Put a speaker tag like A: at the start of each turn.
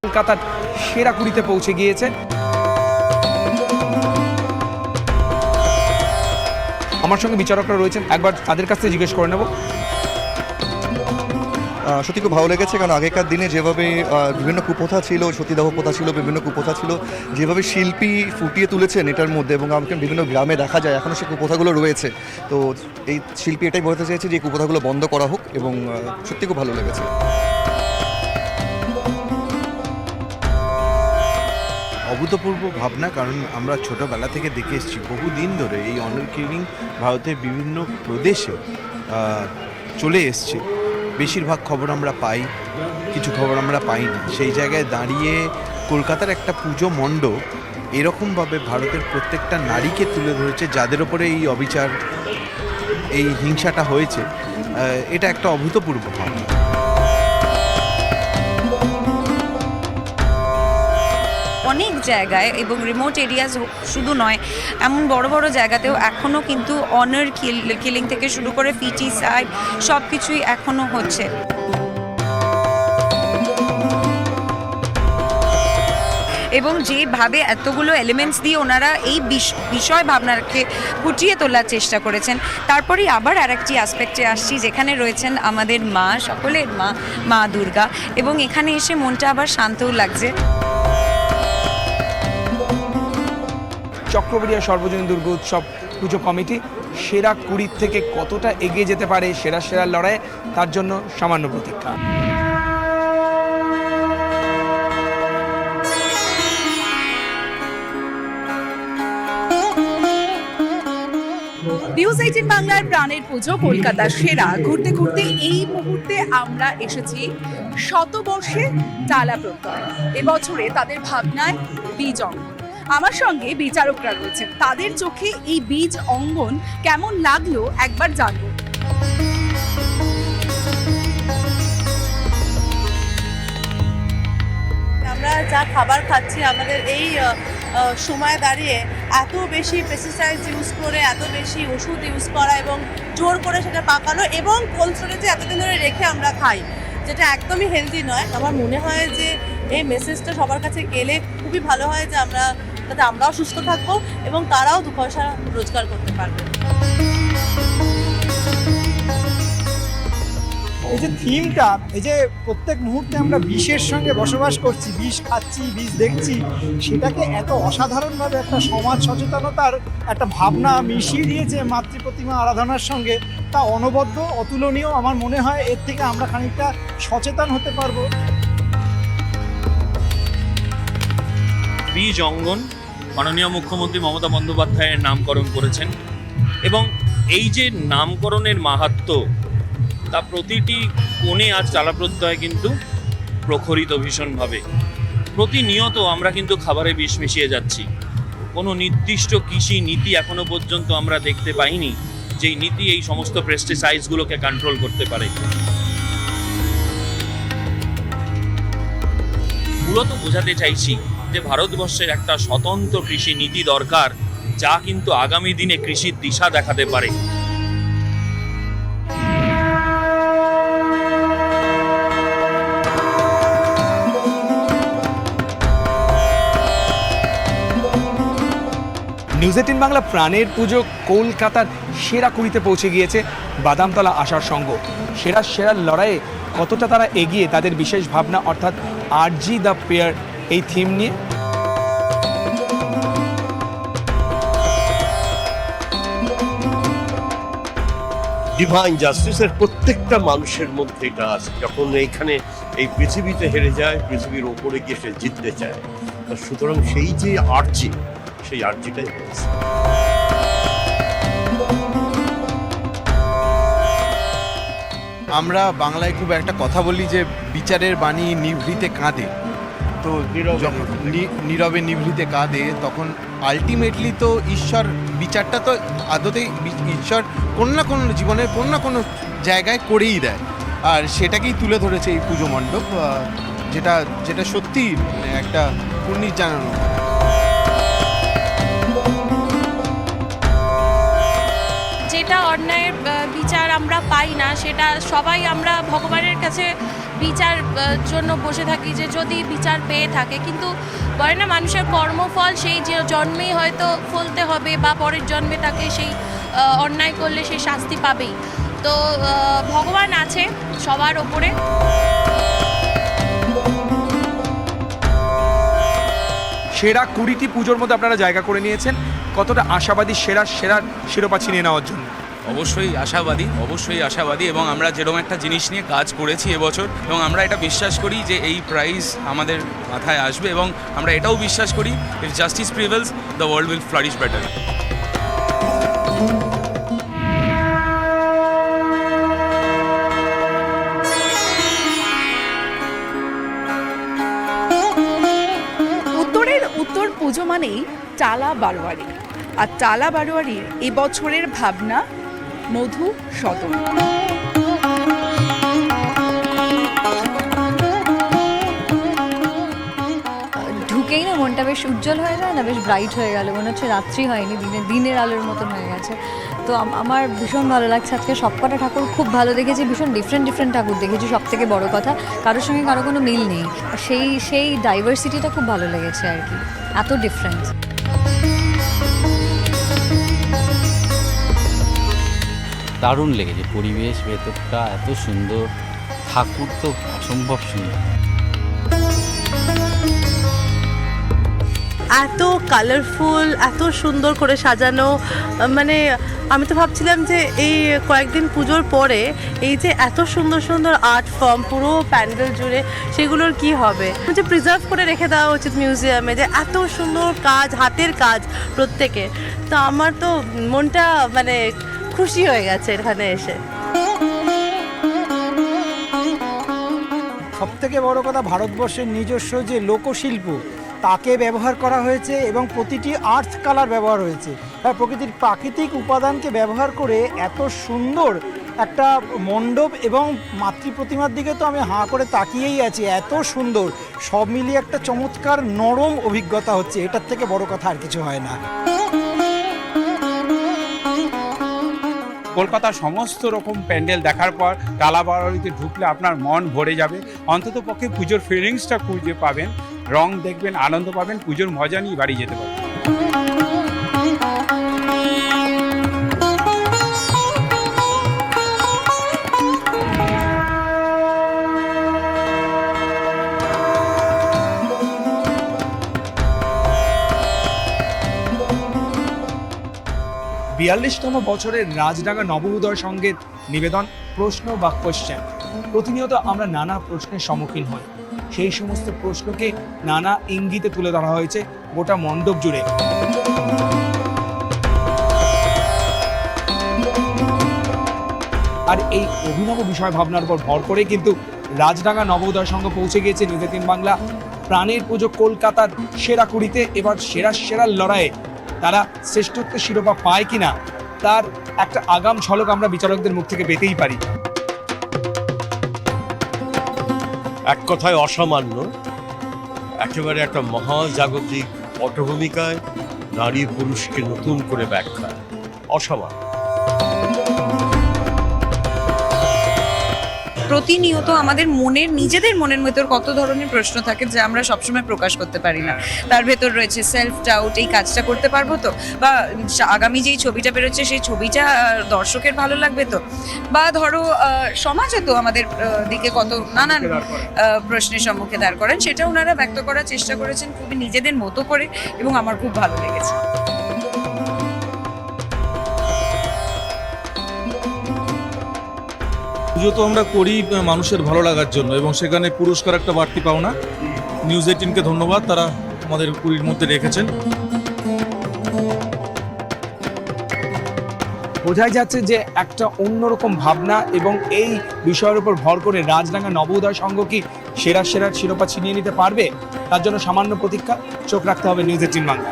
A: কলকাতার সেরা কুড়িতে পৌঁছে গিয়েছে। আমার সঙ্গে বিচারকরা রয়েছেন, একবার তাদের কাছ থেকে জিজ্ঞেস করে নেব।
B: সত্যি খুব ভালো লেগেছে, কারণ আগেকার দিনে যেভাবে বিভিন্ন কুপ্রথা ছিল, সতীদাহ প্রথা ছিল, বিভিন্ন কুপ্রথা ছিল, যেভাবে শিল্পী ফুটিয়ে তুলেছেন এটার মধ্যে, এবং আমাকে বিভিন্ন গ্রামে দেখা যায় এখনও সেই কুপ্রথাগুলো রয়েছে। তো এই শিল্পী এটাই বলতে চেয়েছে যে এই কুপ্রথাগুলো বন্ধ করা হোক, এবং সত্যি খুব ভালো লেগেছে।
C: অভূতপূর্ব ভাবনা, কারণ আমরা ছোটোবেলা থেকে দেখে এসেছি বহুদিন ধরে এই অনার কিলিং ভারতের বিভিন্ন প্রদেশে চলে এসছে। বেশিরভাগ খবর আমরা পাই, কিছু খবর আমরা পাই না। সেই জায়গায় দাঁড়িয়ে কলকাতার একটা পুজো মণ্ডপ এরকমভাবে ভারতের প্রত্যেকটা নারীকে তুলে ধরেছে, যাদের ওপরে এই অবিচার, এই হিংসাটা হয়েছে। এটা একটা অভূতপূর্ব ভাবনা।
D: অনেক জায়গায় এবং রিমোট এরিয়াজ শুধু নয়, এমন বড় বড় জায়গাতেও এখনও কিন্তু অনার কিলিং থেকে শুরু করে ফিটিসাইড সব কিছুই এখনও হচ্ছে। এবং যেভাবে এতগুলো এলিমেন্টস দিয়ে ওনারা এই বিষয় ভাবনাকে ফুটিয়ে তোলার চেষ্টা করেছেন। তারপরেই আবার আরেকটি অ্যাসপেক্টে আসছি, যেখানে রয়েছেন আমাদের মা, সকলের মা, মা দুর্গা, এবং এখানে এসে মনটা আবার শান্তও লাগছে।
A: চক্রবেড়িয়া সর্বজনীন দুর্গা উৎসব পুজো কমিটি সেরা 20 থেকে কতটা এগিয়ে যেতে পারে সেরা লড়াইয়ে, তার জন্য সামান্য প্রতীক্ষা।
E: নিউজ 18 বাংলার প্রাণের পুজো কলকাতার সেরা ঘুরতে ঘুরতে এই মুহূর্তে আমরা এসেছি শতবর্ষে টালা প্রত্যয়। এবছরে তাদের ভাবনায় বীজ অঙ্গন। আমার সঙ্গে বিচারকরা রয়েছেন, তাদের চোখে এই বীজ অঙ্গন কেমন লাগলো একবার জানবো।
F: আমরা যা খাবার খাচ্ছি, আমাদের এই সময় দাঁড়িয়ে এত বেশি পেস্টিসাইড ইউজ করে, এত বেশি ওষুধ ইউজ করা এবং জোর করে সেটা পাকানো এবং কোল্ড স্টোরেজে এতদিন ধরে রেখে আমরা খাই, যেটা একদমই হেলদি নয়। আমার মনে হয় যে এই মেসেজটা সবার কাছে গেলে খুবই ভালো হয়, যে যাতে আমরাও সুস্থ থাকবো এবং তারাও 2 পয়সা রোজগার করতে পারবে।
G: এই যে থিমটা, এই যে প্রত্যেক মুহূর্তে আমরা বিষের সঙ্গে বসবাস করছি, বিষ খাচ্ছি, বিষ দেখছি, সেটাকে এত অসাধারণভাবে একটা সমাজ সচেতনতার একটা ভাবনা মিশিয়ে দিয়েছে মাতৃ প্রতিমা আরাধনার সঙ্গে, তা অনবদ্য, অতুলনীয়। আমার মনে হয় এর থেকে আমরা খানিকটা সচেতন হতে পারবো।
H: বীজ অঙ্গন মাননীয় মুখ্যমন্ত্রী মমতা বন্দ্যোপাধ্যায়ের নামকরণ করেছেন, এবং এই যে নামকরণের মাহাত্ম্য, তা প্রতিটি কোণে আজ টালা প্রত্যয় কিন্তু প্রখরিত ভীষণভাবে। প্রতিনিয়ত আমরা কিন্তু খাবারে বিষ মিশিয়ে যাচ্ছি। কোনো নির্দিষ্ট কৃষি নীতি এখনো পর্যন্ত আমরা দেখতে পাইনি যেই নীতি এই সমস্ত পেস্টিসাইডসগুলোকে কন্ট্রোল করতে পারে। মূলত বোঝাতে চাইছি যে ভারতবর্ষের একটা স্বতন্ত্র কৃষি নীতি দরকার, যা কিন্তু আগামী দিনে কৃষির দিশা দেখাতে পারে।
A: নিউজ 18 বাংলা প্রাণের পুজো কলকাতার সেরা 20তে পৌঁছে গিয়েছে বাদামতলা আশার সঙ্গ। সেরা লড়াইয়ে কতটা তারা এগিয়ে, তাদের বিশেষ ভাবনা অর্থাৎ আরজি দ্য পেয়ার এই থিম নিয়ে।
I: ডিভাইন জাস্টিসের প্রত্যেকটা মানুষের মধ্যে এটা আছে। যখন এইখানে এই পৃথিবীতে হেরে যায়, পৃথিবীর ওপরে গিয়ে সে জিততে চায়। সুতরাং সেই যে আর্জি, সেই আর্জিটাই হয়েছে।
C: আমরা বাংলায় খুব একটা কথা বলি যে বিচারের বাণী নিভৃতে কাঁদে, তো যখন নীরবে নিভৃতে কাঁদে, তখন আলটিমেটলি তো ঈশ্বর বিচারটা তো আদতেই ঈশ্বর কোনো না কোনো জীবনের কোনো না কোনো জায়গায় করেই দেয়, আর সেটাকেই তুলে ধরেছে এই পুজো মণ্ডপ, যেটা সত্যি একটা কুর্নিশ জানানো।
J: যেটা অন্যায়ের বিচার আমরা পাই না, সেটা সবাই আমরা ভগবানের কাছে বিচার জন্য বসে থাকি যে যদি বিচার পেয়ে থাকে, কিন্তু বলে না মানুষের কর্মফল সেই যে জন্মেই হয়তো ফলতে হবে বা পরের জন্মে তাকে সেই অন্যায় করলে সেই শাস্তি পাবেই। তো ভগবান আছে সবার ওপরে।
A: সেরা 20টি পুজোর মধ্যে আপনারা জায়গা করে নিয়েছেন, কতটা আশাবাদী সেরার শিরোপা ছিনিয়ে নেওয়ার জন্য?
K: অবশ্যই আশাবাদী এবং আমরা যেরকম একটা জিনিস নিয়ে কাজ করেছি এবছর, এবং আমরা এটা বিশ্বাস করি যে এই প্রাইজ আমাদের মাথায় আসবে, এবং আমরা এটাও বিশ্বাস করি if justice prevails the world will flourish better.
E: উত্তর পুজো মানেই টালা বারোয়ারি, আর টালা বারোয়ারির এবছরের ভাবনা মধু সদন।
L: ঢুকেই না মনটা বেশ উজ্জ্বল হয়ে যায় না, বেশ ব্রাইট হয়ে গেল, মনে হচ্ছে রাত্রি হয়নি, দিনের আলোর মতন হয়ে গেছে। তো আমার ভীষণ ভালো লাগছে। আজকে সবকটা ঠাকুর খুব ভালো দেখেছি, ভীষণ ডিফারেন্ট ঠাকুর দেখেছি। সব থেকে বড় কথা, কারোর সঙ্গে কারো কোনো মিল নেই, সেই ডাইভার্সিটিটা খুব ভালো লেগেছে আর কি, এত ডিফারেন্স।
M: দারুণ লেগেছে, পরিবেশ ভেতরটা এত সুন্দর, ঠাকুর তো অসম্ভব সুন্দর।
F: এত কালারফুল, এত সুন্দর করে সাজানো, মানে আমি তো ভাবছিলাম যে এই কয়েকদিন পুজোর পরে এই যে এত সুন্দর সুন্দর আর্ট ফর্ম পুরো প্যান্ডেল জুড়ে, সেগুলোর কি হবে, যে প্রিজার্ভ করে রেখে দেওয়া উচিত মিউজিয়ামে, যে এত সুন্দর কাজ, হাতের কাজ প্রত্যেকে। তো আমার তো মনটা মানে খুশি হয়ে গেছে এখানে এসে।
G: সবথেকে বড় কথা, ভারতবর্ষের নিজস্ব যে লোকশিল্প তাকে ব্যবহার করা হয়েছে এবং প্রতিটি আর্থ কালার ব্যবহার হয়েছে। প্রকৃতির প্রাকৃতিক উপাদানকে ব্যবহার করে এত সুন্দর একটা মণ্ডপ, এবং মাতৃ প্রতিমার দিকে তো আমি হাঁ করে তাকিয়েই আছি, এত সুন্দর, সব মিলিয়ে একটা চমৎকার নরম অভিজ্ঞতা হচ্ছে। এটার থেকে বড় কথা আর কিছু হয় না।
N: কলকাতার সমস্ত রকম প্যান্ডেল দেখার পর টালা বারোয়ারিতে ঢুকলে আপনার মন ভরে যাবে। অন্তত পক্ষে পুজোর ফিলিংসটা খুঁজে পাবেন, রং দেখবেন, আনন্দ পাবেন, পুজোর মজা নিয়ে বাড়ি যেতে পারবেন।
A: বিয়াল্লিশতম বছরের রাজডাঙ্গা নবোদয় সংঘের নিবেদন প্রশ্ন বা কোশ্চেন। প্রতিনিয়ত আমরা নানা প্রশ্নের সম্মুখীন হই, সেই সমস্ত প্রশ্নকে নানা ইঙ্গিতে তুলে ধরা হয়েছে গোটা মণ্ডপ জুড়ে। আর এই অভিনব বিষয় ভাবনার উপর ভর করে কিন্তু রাজডাঙ্গা নবোদয় সংঘ পৌঁছে গিয়েছে নিউজ 18 বাংলা প্রাণের পুজো কলকাতার সেরা 20-তে। এবার সেরার লড়াইয়ে তারা শ্রেষ্ঠত্বের শিরোপা পায় কিনা তার একটা আগাম ঝলক আমরা বিচারকদের মুখ থেকে পেতেই পারি।
I: এক কথায় অসামান্য, একেবারে একটা মহাজাগতিক পটভূমিকায় নারী পুরুষকে নতুন করে ব্যাখ্যা, অসামান্য।
D: প্রতিনিয়ত আমাদের নিজেদের মনের ভেতর কত ধরনের প্রশ্ন থাকে যা আমরা সবসময় প্রকাশ করতে পারি না। তার ভেতর রয়েছে সেলফ ডাউট, এই কাজটা করতে পারবো তো, বা আগামী যেই ছবিটা বেরোচ্ছে সেই ছবিটা দর্শকের ভালো লাগবে তো, বা ধরো সমাজে তো আমাদের দিকে কত নানান প্রশ্নের সম্মুখে দাঁড় করেন, সেটা ওনারা ব্যক্ত করার চেষ্টা করেছেন খুবই নিজেদের মতো করে, এবং আমার খুব ভালো লেগেছে।
O: পুজো তো আমরা করি মানুষের ভালো লাগার জন্য, এবং সেখানে পুরস্কার একটা বাড়তি পাওনা। নিউজ 18কে ধন্যবাদ, তারা আমাদের 20-র মধ্যে রেখেছেন।
A: বোঝাই যাচ্ছে যে একটা অন্যরকম ভাবনা, এবং এই বিষয়ের উপর ভর করে রাজডাঙ্গা নবোদয় সংঘ কি সেরার শিরোপা ছিনিয়ে নিতে পারবে, তার জন্য সামান্য প্রতীক্ষা। চোখ রাখতে হবে নিউজ 18 বাংলা।